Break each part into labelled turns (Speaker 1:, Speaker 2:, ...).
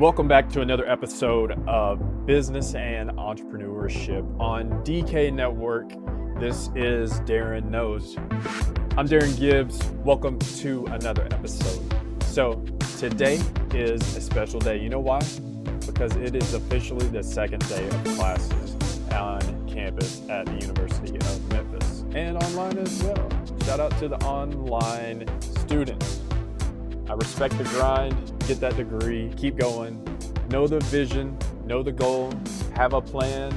Speaker 1: Welcome back to another episode of Business and Entrepreneurship on DK Network. This is Darren Knows. I'm Darren Gibbs. Welcome to another episode. So today is a special day. You know why? Because it is officially the second day of classes on campus at the University of Memphis and online as well. Shout out to the online students. I respect the grind, get that degree, keep going, know the vision, know the goal, have a plan,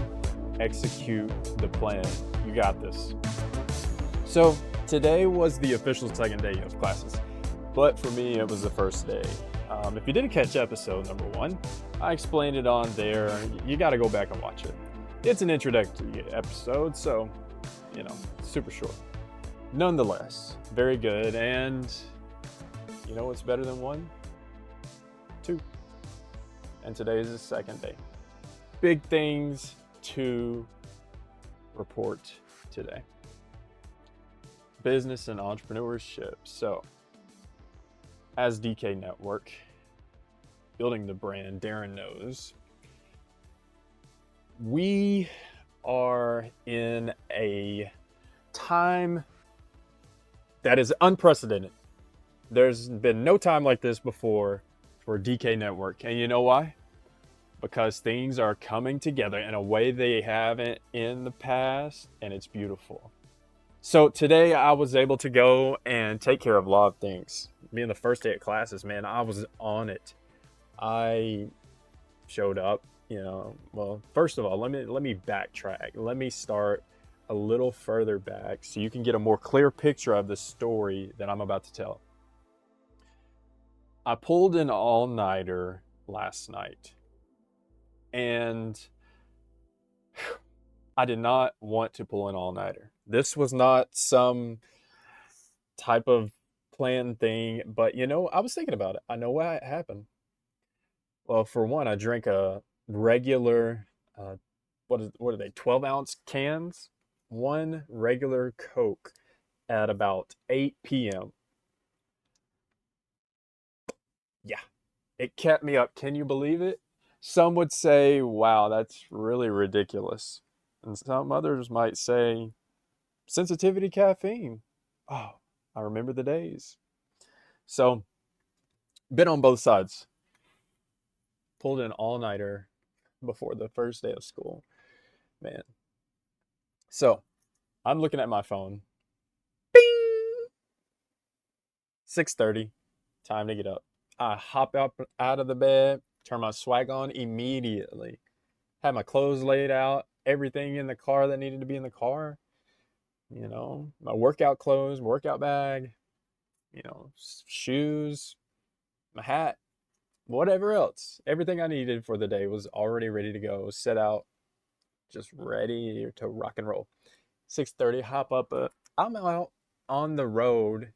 Speaker 1: execute the plan. You got this. So today was the official second day of classes, but for me, it was the first day. If you didn't catch episode number 1, I explained it on there. You got to go back and watch it. It's an introductory episode, so, super short. Nonetheless, very good, and you know what's better than 1? 2. And today is the second day. Big things to report today. Business and entrepreneurship. So, as DK Network, building the brand, Darren Knows, we are in a time that is unprecedented. There's been no time like this before for DK Network. And you know why? Because things are coming together in a way they haven't in the past, and it's beautiful. So today I was able to go and take care of a lot of things. Being the first day of classes, man, I was on it. I showed up, well, first of all, let me backtrack. Let me start a little further back so you can get a more clear picture of the story that I'm about to tell. I pulled an all-nighter last night, and I did not want to pull an all-nighter. This was not some type of planned thing, but I was thinking about it. I know why it happened. Well, for one, I drank a regular, what are they, 12-ounce cans? One regular Coke at about 8 p.m. Yeah, it kept me up. Can you believe it? Some would say, wow, that's really ridiculous. And some others might say, sensitivity caffeine. Oh, I remember the days. So, been on both sides. Pulled an all-nighter before the first day of school. Man. So, I'm looking at my phone. Bing! 6:30. Time to get up. I hop up out of the bed, turn my swag on immediately. Had my clothes laid out, everything in the car that needed to be in the car. My workout clothes, my workout bag, shoes, my hat, whatever else. Everything I needed for the day was already ready to go, set out, just ready to rock and roll. 6:30, hop up. I'm out on the road,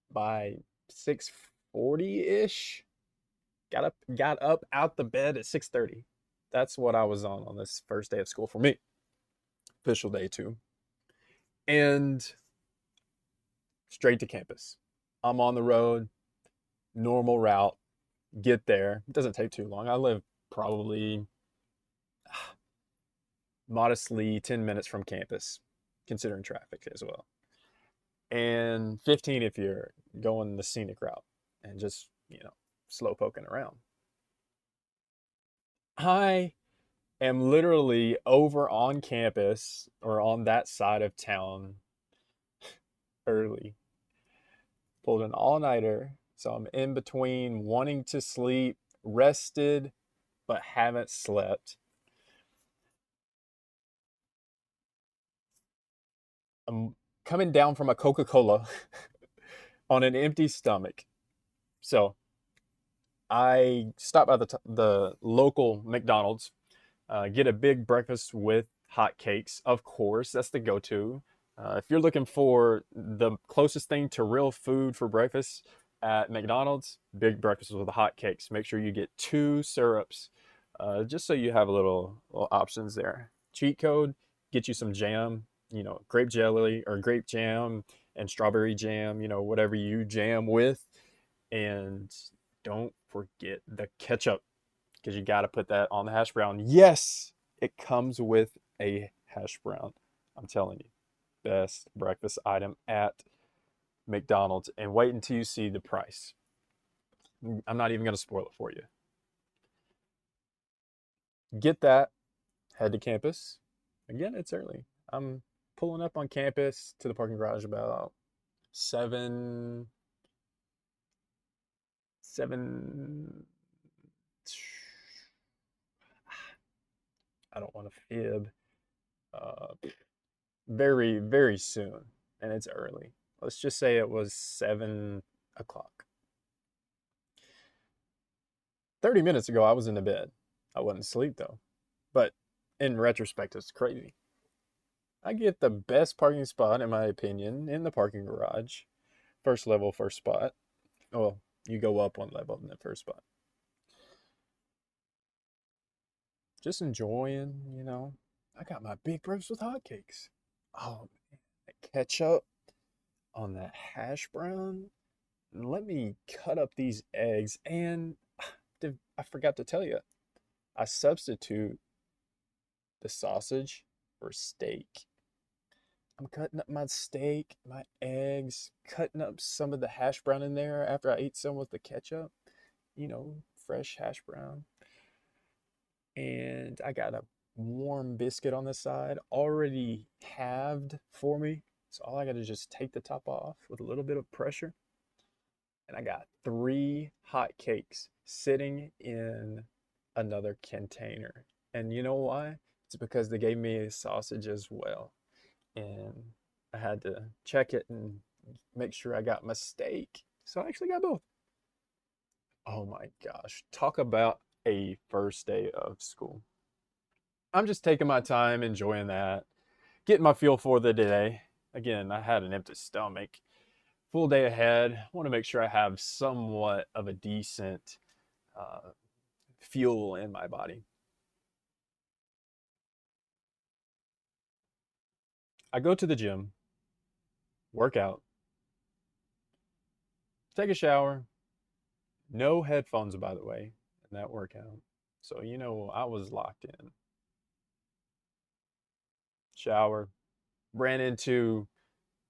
Speaker 1: by 6:40-ish. Got up out the bed at 6:30. That's what I was on this first day of school for me. Official day 2. And straight to campus. I'm on the road, normal route, get there. It doesn't take too long. I live probably modestly 10 minutes from campus, considering traffic as well. And 15 if you're going the scenic route and just, slow poking around. I am literally over on campus or on that side of town early. Pulled an all-nighter, so I'm in between wanting to sleep, rested, but haven't slept. I'm coming down from a Coca-Cola on an empty stomach. So I stop by the local McDonald's, get a big breakfast with hot cakes. Of course, that's the go-to. If you're looking for the closest thing to real food for breakfast at McDonald's, big breakfast with hot cakes. Make sure you get 2 syrups, just so you have a little options there. Cheat code, get you some jam, grape jelly or grape jam and strawberry jam, whatever you jam with. And don't forget the ketchup, because you got to put that on the hash brown. Yes, it comes with a hash brown. I'm telling you, best breakfast item at McDonald's. And wait until you see the price. I'm not even going to spoil it for you. Get that, head to campus. Again, it's early. I'm pulling up on campus to the parking garage about 7, 7. I don't want to fib. Uh, very, very soon, and it's early. Let's just say it was 7 o'clock. 30 minutes ago, I was in the bed. I wasn't asleep though. But in retrospect, it's crazy. I get the best parking spot, in my opinion, in the parking garage. First level, first spot. Well, you go up one level in the first spot. Just enjoying, I got my big breakfast with hotcakes. Oh, man. The ketchup on that hash brown. Let me cut up these eggs. And I forgot to tell you, I substitute the sausage for steak. I'm cutting up my steak, my eggs, cutting up some of the hash brown in there after I ate some with the ketchup. Fresh hash brown. And I got a warm biscuit on the side, already halved for me. So all I got to just take the top off with a little bit of pressure. And I got 3 hot cakes sitting in another container. And you know why? It's because they gave me a sausage as well. And I had to check it and make sure I got my steak. So I actually got both. Oh my gosh. Talk about a first day of school. I'm just taking my time, enjoying that, getting my feel for the day. Again, I had an empty stomach. Full day ahead. I want to make sure I have somewhat of a decent fuel in my body. I go to the gym, work out, take a shower. No headphones, by the way, in that workout. So, I was locked in. Shower, ran into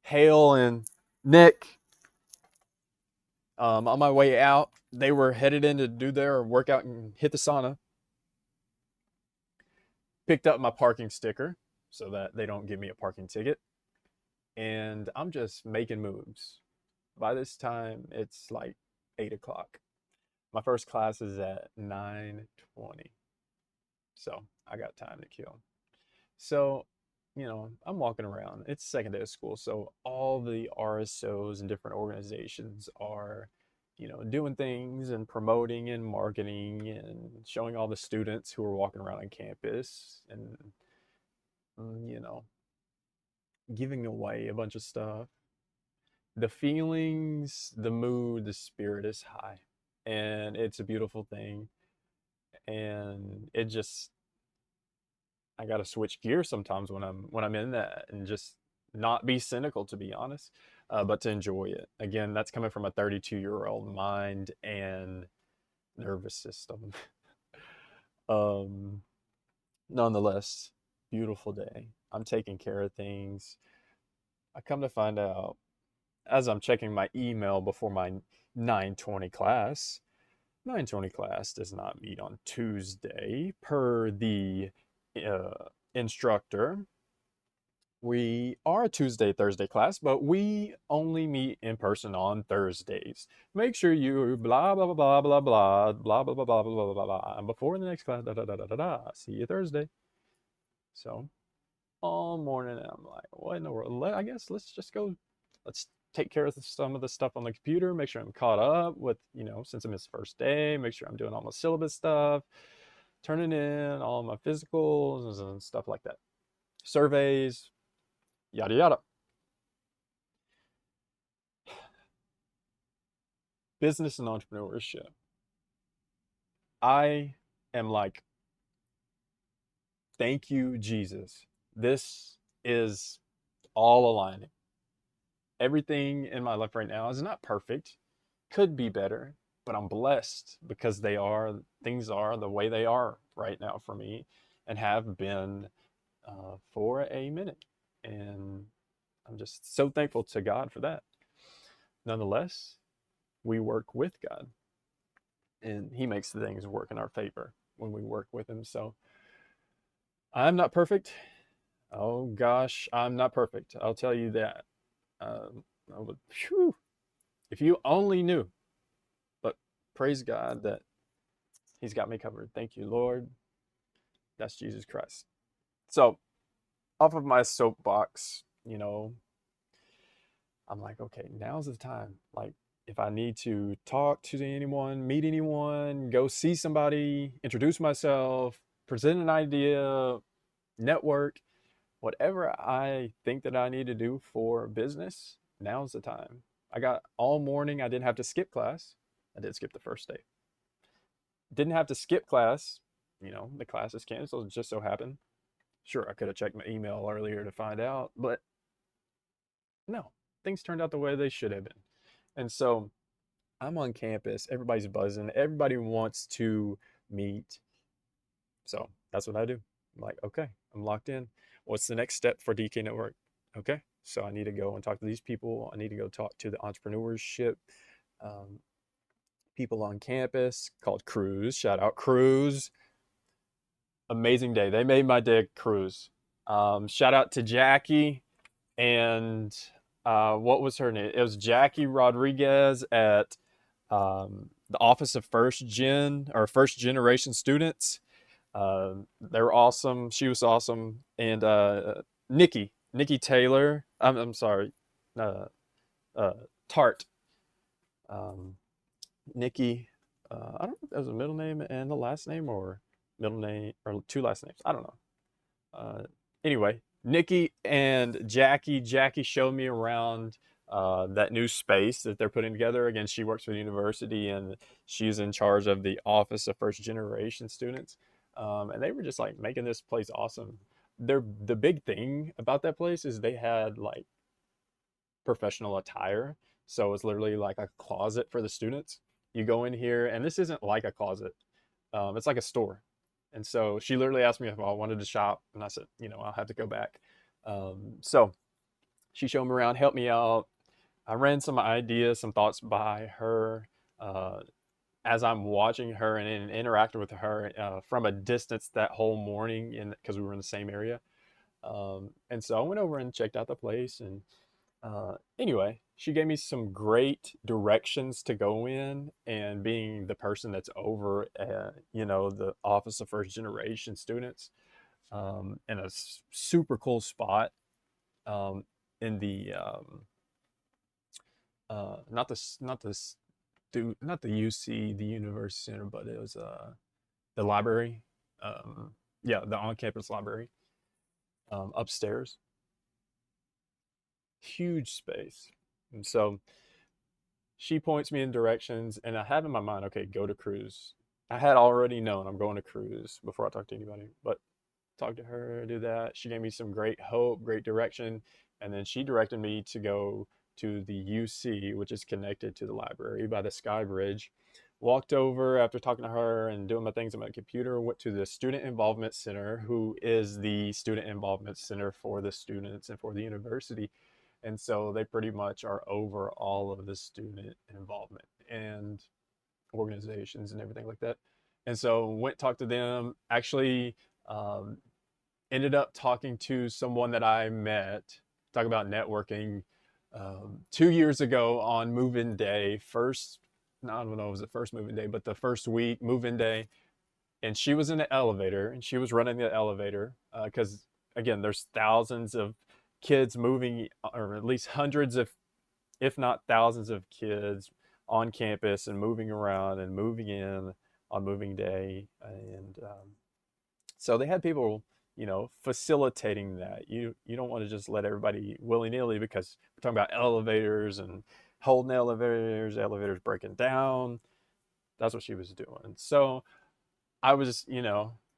Speaker 1: Hale and Nick. On my way out, they were headed in to do their workout and hit the sauna. Picked up my parking sticker so that they don't give me a parking ticket. And I'm just making moves. By this time, it's like 8 o'clock. My first class is at 9:20. So I got time to kill. So, I'm walking around. It's second day of school. So all the RSOs and different organizations are, doing things and promoting and marketing and showing all the students who are walking around on campus and, you know, giving away a bunch of stuff. The feelings, the mood, the spirit is high. And it's a beautiful thing. And it just I got to switch gears sometimes when I'm in that and just not be cynical, to be honest, but to enjoy it. Again, that's coming from a 32-year-old mind and nervous system. um, Nonetheless, beautiful day. I'm taking care of things. I come to find out as I'm checking my email before my 9:20 class. 9:20 class does not meet on Tuesday per the instructor. We are a Tuesday, Thursday class, but we only meet in person on Thursdays. Make sure you blah, blah, blah, blah, blah, blah, blah, blah, blah, blah, blah, blah, blah, and before the next class, da, da, da, da, da, da. See you Thursday. So all morning, I'm like, what in the world? I guess let's just go. Let's take care of some of the stuff on the computer, make sure I'm caught up with, since I'm his first day, make sure I'm doing all my syllabus stuff, turning in all my physicals and stuff like that. Surveys, yada, yada. Business and entrepreneurship. I am like, thank you, Jesus. This is all aligning. Everything in my life right now is not perfect, could be better. but I'm blessed because things are the way they are right now for me and have been for a minute. And I'm just so thankful to God for that. Nonetheless, we work with God and He makes things work in our favor when we work with Him. So I'm not perfect. Oh gosh, I'm not perfect. I'll tell you that. I would, whew, if you only knew. But praise God that He's got me covered. Thank you, Lord. That's Jesus Christ. So, off of my soapbox, I'm like, okay, now's the time. Like, if I need to talk to anyone, meet anyone, go see somebody, introduce myself, present an idea, network, whatever I think that I need to do for business, now's the time. I got all morning. I didn't have to skip class. I did skip the first day. Didn't have to skip class. The class is canceled. It just so happened. Sure, I could have checked my email earlier to find out, but no, things turned out the way they should have been. And so I'm on campus. Everybody's buzzing. Everybody wants to meet. So that's what I do. I'm like, okay, I'm locked in. What's the next step for DK Network? Okay, so I need to go and talk to these people. I need to go talk to the entrepreneurship um, people on campus called Cruise. Shout out Cruise. Amazing day. They made my day, Cruise. Shout out to Jackie and what was her name? It was Jackie Rodriguez at the Office of First Generation Students. They're awesome. She was awesome. And Nikki Taylor. I'm sorry, uh, uh, Tart. Um, Nikki. I don't know if that was a middle name and the last name, or middle name or two last names. I don't know. Anyway, Nikki and Jackie. Jackie showed me around that new space that they're putting together. Again, she works for the university and she's in charge of the Office of First Generation Students. And they were just like making this place awesome. The big thing about that place is they had like professional attire. So it's literally like a closet for the students. You go in here, and this isn't like a closet. It's like a store. And so she literally asked me if I wanted to shop, and I said, I'll have to go back. So she showed me around, helped me out. I ran some ideas, some thoughts by her as I'm watching her and interacting with her from a distance that whole morning, because we were in the same area. And so I went over and checked out the place, and anyway, she gave me some great directions to go in, and being the person that's over the Office of First Generation Students, in a super cool spot, in the not the UC, the University Center, but it was the library, yeah, the on-campus library, upstairs. Huge space. And so she points me in directions, and I have in my mind, okay, go to Cruise. I had already known I'm going to Cruise before I talked to anybody, but talk to her, do that. She gave me some great hope, great direction, and then she directed me to go to the UC, which is connected to the library by the Sky Bridge. Walked over after talking to her and doing my things on my computer, went to the Student Involvement Center, who is the student involvement center for the students and for the university. And so they pretty much are over all of the student involvement and organizations and everything like that. And so went talked to them. Actually, um, ended up talking to someone that I met, talk about networking, 2 years ago on move-in day. I don't know if it was the first move-in day, but the first week move-in day. And she was in the elevator, and she was running the elevator because, again, there's thousands of kids moving, or at least hundreds of, if not thousands of kids on campus and moving around and moving in on moving day. And so they had people, facilitating that. You don't want to just let everybody willy-nilly, because we're talking about elevators and holding elevators breaking down. That's what she was doing. So I was,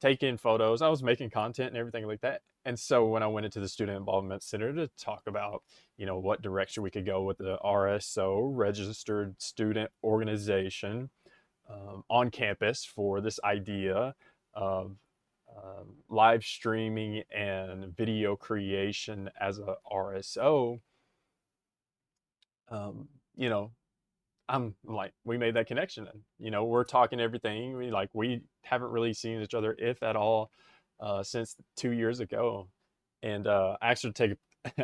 Speaker 1: taking photos. I was making content and everything like that. And so when I went into the Student Involvement Center to talk about, what direction we could go with the RSO, Registered Student Organization, on campus for this idea of live streaming and video creation as a RSO. um, you know, I'm like, we made that connection, and we're talking everything. We haven't really seen each other, if at all, since 2 years ago. And I asked her to take,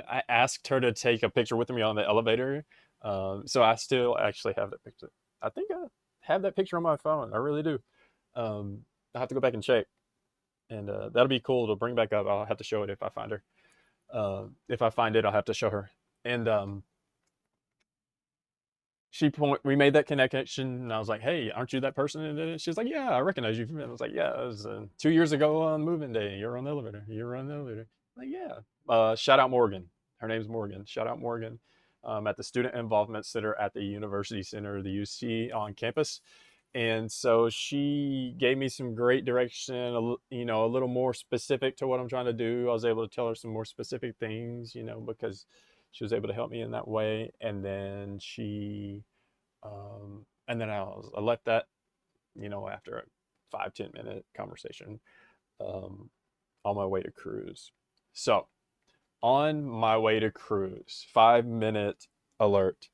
Speaker 1: I asked her to take a picture with me on the elevator. So I still actually have that picture. I think I have that picture on my phone. I really do. I have to go back and check, and that'll be cool to bring back up. I'll have to show it if I find her. If I find it, I'll have to show her. And we made that connection, and I was like, "Hey, aren't you that person?" And she's like, "Yeah, I recognize you." And I was like, "Yeah, it was 2 years ago on moving day. You're on the elevator. You were on the elevator." I'm like, yeah. Shout out Morgan. Her name's Morgan. Shout out Morgan. At the Student Involvement Center at the University Center, the UC on campus. And so she gave me some great direction, a little more specific to what I'm trying to do. I was able to tell her some more specific things, because she was able to help me in that way. And then I left that, after a 5-10 minute conversation, um, on my way to cruise. So on my way to cruise, 5-minute alert.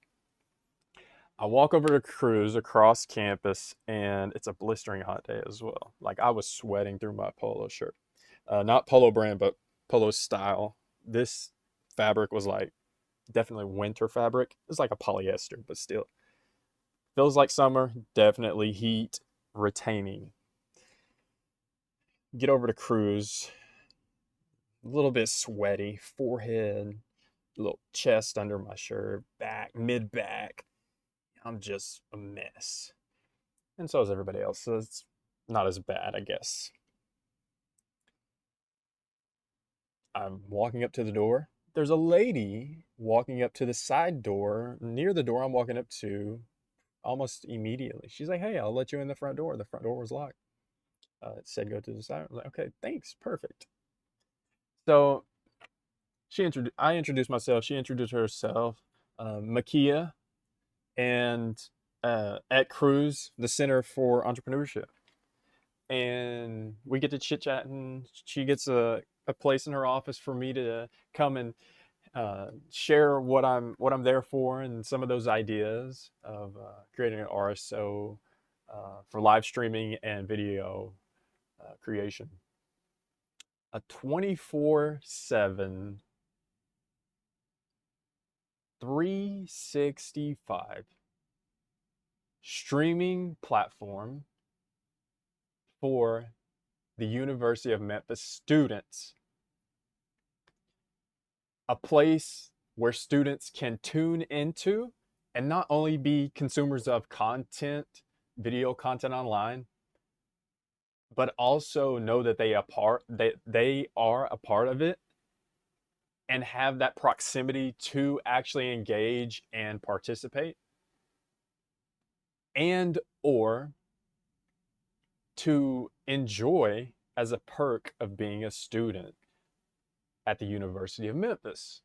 Speaker 1: I walk over to cruise across campus, and it's a blistering hot day as well. Like, I was sweating through my polo shirt. Not polo brand, but polo style. This fabric was like definitely winter fabric. It's like a polyester, but still feels like summer. Definitely heat retaining. Get over to cruise. A little bit sweaty, forehead, little chest under my shirt, back, mid back. I'm just a mess. And so is everybody else. So it's not as bad, I guess. I'm walking up to the door. There's a lady walking up to the side door, near the door I'm walking up to, almost immediately. She's like, "Hey, I'll let you in the front door." The front door was locked. It said go to the side. I'm like, "Okay, thanks. Perfect." So I introduced myself. She introduced herself. Makia, and at Cruise, the Center for Entrepreneurship. And we get to chit chatting. She gets a place in her office for me to come and share what I'm there for, and some of those ideas of creating an RSO for live streaming and video creation. A 24/7, 365 streaming platform for the University of Memphis students. A place where students can tune into and not only be consumers of content, video content online, but also know that they are a part of it, and have that proximity to actually engage and participate, and or to enjoy as a perk of being a student at the University of Memphis.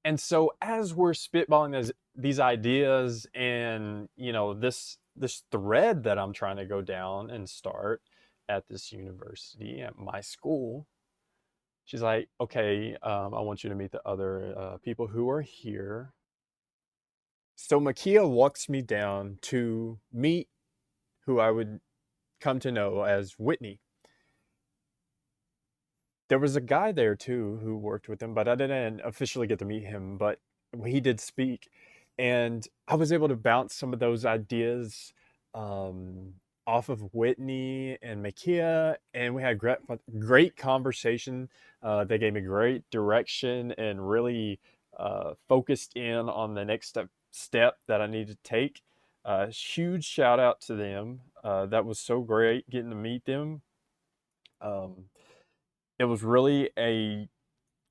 Speaker 1: And so as we're spitballing these ideas, and this thread that I'm trying to go down and start at this university, at my school, she's like, "Okay, I want you to meet the other people who are here." So Makia walks me down to meet who I would come to know as Whitney. There was a guy there too who worked with him, but I didn't officially get to meet him, but he did speak. And I was able to bounce some of those ideas um, off of Whitney and Makia, and we had great conversation. They gave me great direction and really focused in on the next step that I need to take. Huge shout out to them. That was so great getting to meet them. Um, it was really a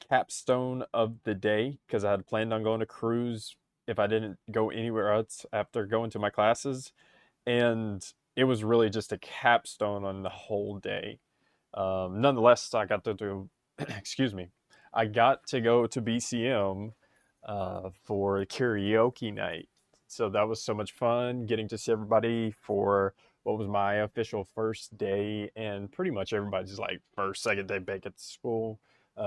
Speaker 1: capstone of the day, because I had planned on going to cruise if I didn't go anywhere else after going to my classes. And it was really just a capstone on the whole day. Nonetheless, I got to do, excuse me, I got to go to BCM for karaoke night. So that was so much fun getting to see everybody for what was my official first day, and pretty much everybody's like first, second day back at school,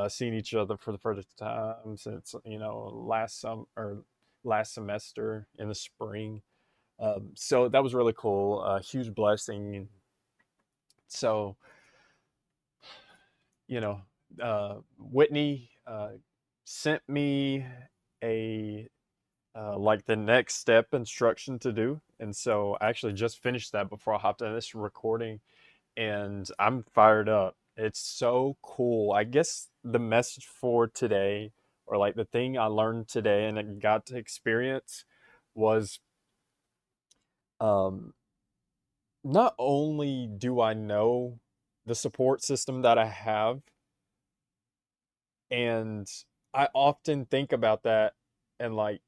Speaker 1: seeing each other for the first time since last semester in the spring. So that was really cool, a huge blessing. So you know, Whitney sent me a like the next step instruction to do. And so I actually just finished that before I hopped on this recording, and I'm fired up. It's so cool. I guess the message for today, or like the thing I learned today and I got to experience, was um, not only do I know the support system that I have, and I often think about that and like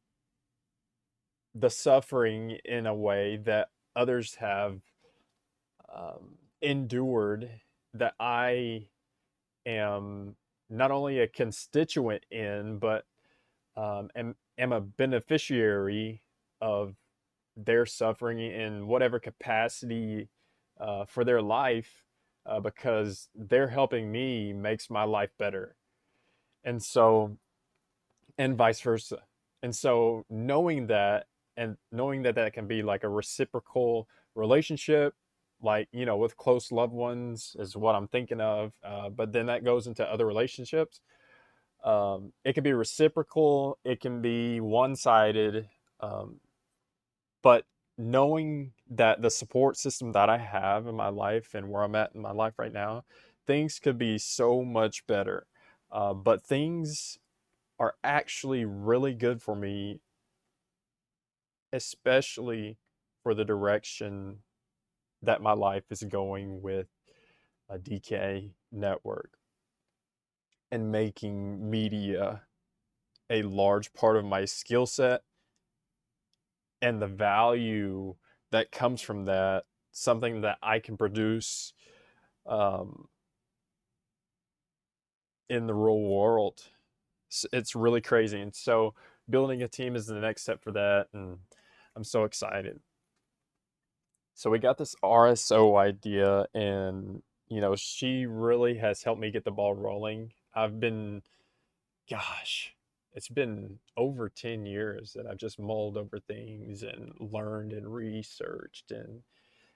Speaker 1: the suffering in a way that others have endured, that I am not only a constituent in, but am a beneficiary of their suffering in whatever capacity for their life, because they're helping me makes my life better. And so, and vice versa. And so knowing that that can be like a reciprocal relationship, like, with close loved ones is what I'm thinking of. But then that goes into other relationships. It can be reciprocal, it can be one-sided. Um, but knowing that the support system that I have in my life and where I'm at in my life right now, things could be so much better. But things are actually really good for me, especially for the direction that my life is going with a DK network and making media a large part of my skill set, and the value that comes from that, something that I can produce um, in the real world. It's really crazy. And so building a team is the next step for that. And I'm so excited. So we got this RSO idea, and she really has helped me get the ball rolling. I've been, gosh, it's been over 10 years that I've just mulled over things and learned and researched and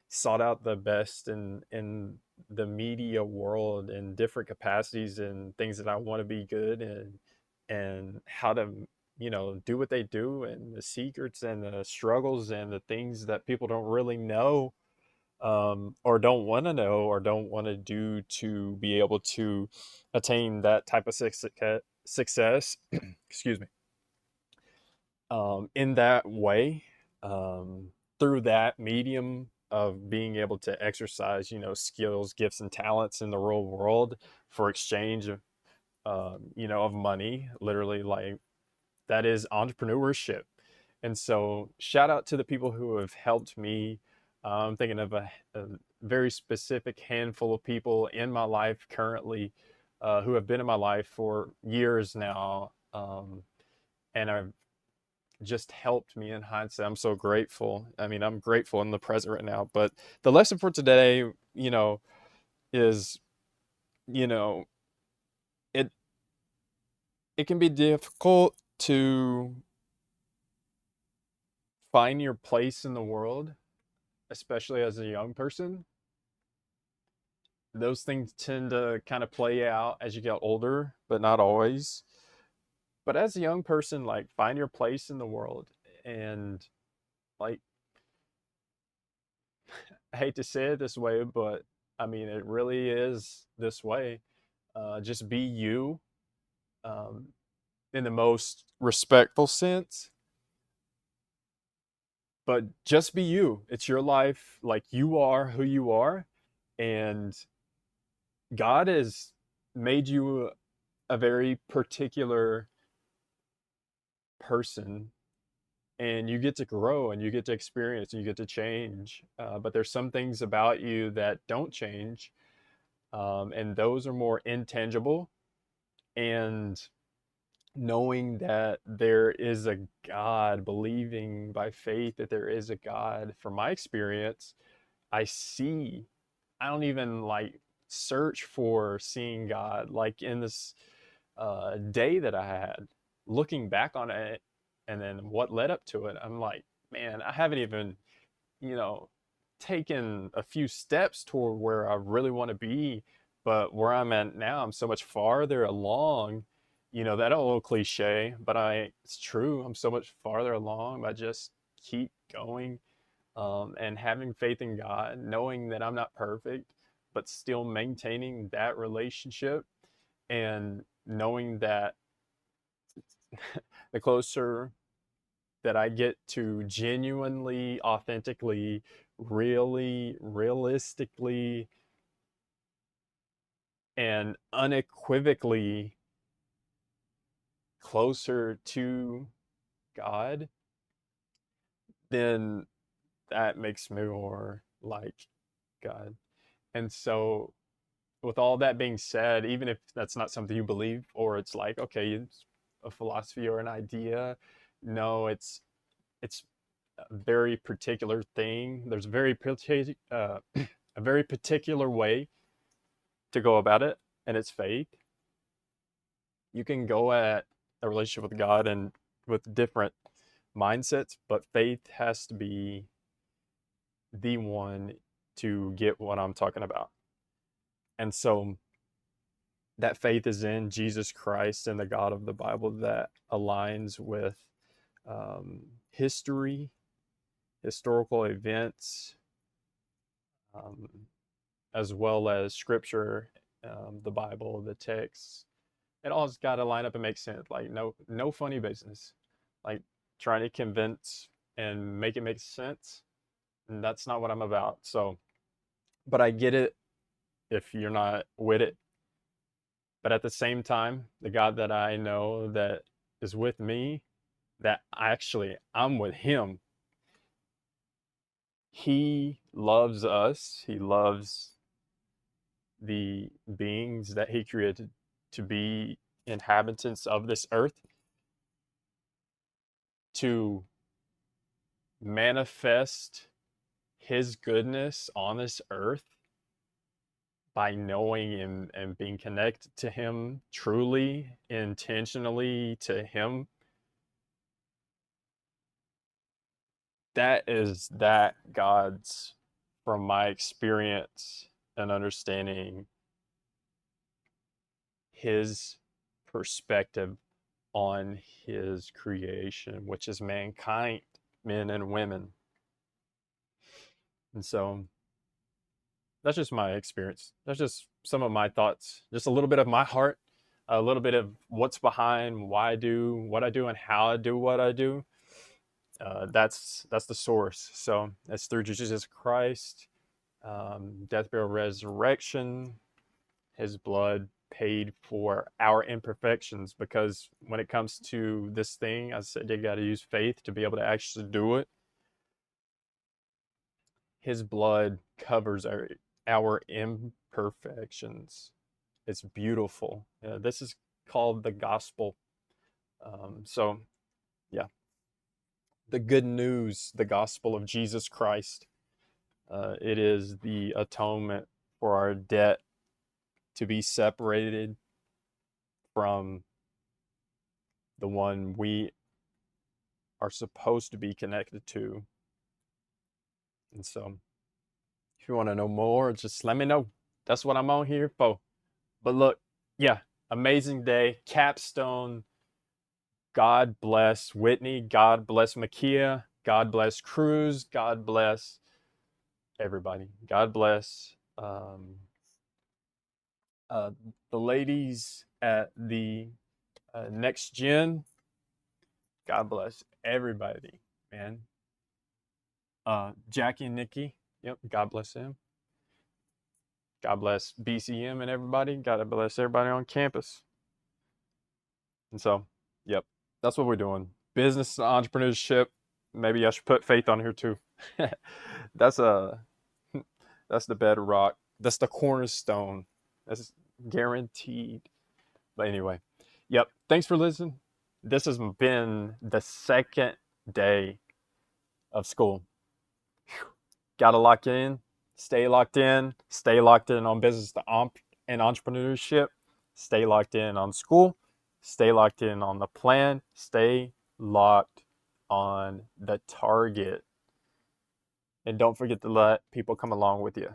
Speaker 1: sought out the best in the media world in different capacities and things that I want to be good in, and how to do what they do, and the secrets and the struggles and the things that people don't really know, or don't want to know or don't want to do to be able to attain that type of success. Excuse me. In that way, through that medium of being able to exercise, skills, gifts, and talents in the real world for exchange of, of money, literally, like, that is entrepreneurship. And so, shout out to the people who have helped me. I'm thinking of a very specific handful of people in my life currently, who have been in my life for years now, and are just helped me in hindsight. I'm so grateful. I mean, I'm grateful in the present right now. But the lesson for today, is, you know, it it can be difficult to find your place in the world, especially as a young person. Those things tend to kind of play out as you get older, but not always. But as a young person, like, find your place in the world, and, like, I hate to say it this way, but I mean, it really is this way. Just be you, um, in the most respectful sense, but just be you. It's your life. Like, you are who you are, and God has made you a very particular person, and you get to grow and you get to experience and you get to change. But there's some things about you that don't change, and those are more intangible. And knowing that there is a God, believing by faith that there is a God. From my experience, I see, I don't even like search for seeing God. Like in this day that I had, looking back on it and then what led up to it, I'm like, man, I haven't even, you know, taken a few steps toward where I really want to be. But where I'm at now, I'm so much farther along. That old cliche, but it's true. I'm so much farther along. I just keep going, and having faith in God, knowing that I'm not perfect, but still maintaining that relationship, and knowing that the closer that I get to genuinely, authentically, really, realistically, and unequivocally closer to God, then that makes me more like God. And so, with all that being said, even if that's not something you believe, or it's like, okay, it's a philosophy or an idea, no, it's a very particular thing. There's a very particular way to go about it, and it's faith. You can go at a relationship with God and with different mindsets, but faith has to be the one to get what I'm talking about. And so that faith is in Jesus Christ and the God of the Bible that aligns with history, historical events, um, as well as scripture, the Bible, the text. It all's got to line up and make sense. Like no funny business. Like trying to convince and make it make sense. And that's not what I'm about. So, but I get it if you're not with it. But at the same time, the God that I know that is with me, that I'm with him. He loves us. He loves the beings that he created to be inhabitants of this earth, to manifest his goodness on this earth by knowing and being connected to him truly, intentionally to him. That God's, from my experience and understanding, his perspective on his creation, which is mankind, men and women. And so that's just my experience. That's just some of my thoughts, just a little bit of my heart, a little bit of what's behind why I do what I do and how I do what I do. That's the source. So it's through Jesus Christ, death, burial, resurrection. His blood paid for our imperfections, because when it comes to this thing, I said you got to use faith to be able to actually do it. His blood covers our imperfections. It's beautiful. This is called the gospel. So, yeah, the good news, the gospel of Jesus Christ. It is the atonement for our debt to be separated from the one we are supposed to be connected to. And so, if you want to know more, just let me know. That's what I'm on here for. But look, yeah, amazing day. Capstone. God bless Whitney. God bless Makia. God bless Cruz. God bless everybody. God bless the ladies at the Next Gen. God bless everybody, man. Jackie and Nikki. Yep. God bless them. God bless BCM and everybody. God bless everybody on campus. And so, yep, that's what we're doing. Business and entrepreneurship. Maybe I should put faith on here too. that's a that's the bedrock. That's the cornerstone. That's guaranteed. But anyway, yep. Thanks for listening. This has been the second day of school. Got to lock in, stay locked in, stay locked in on business and entrepreneurship, stay locked in on school, stay locked in on the plan, stay locked on the target. And don't forget to let people come along with you.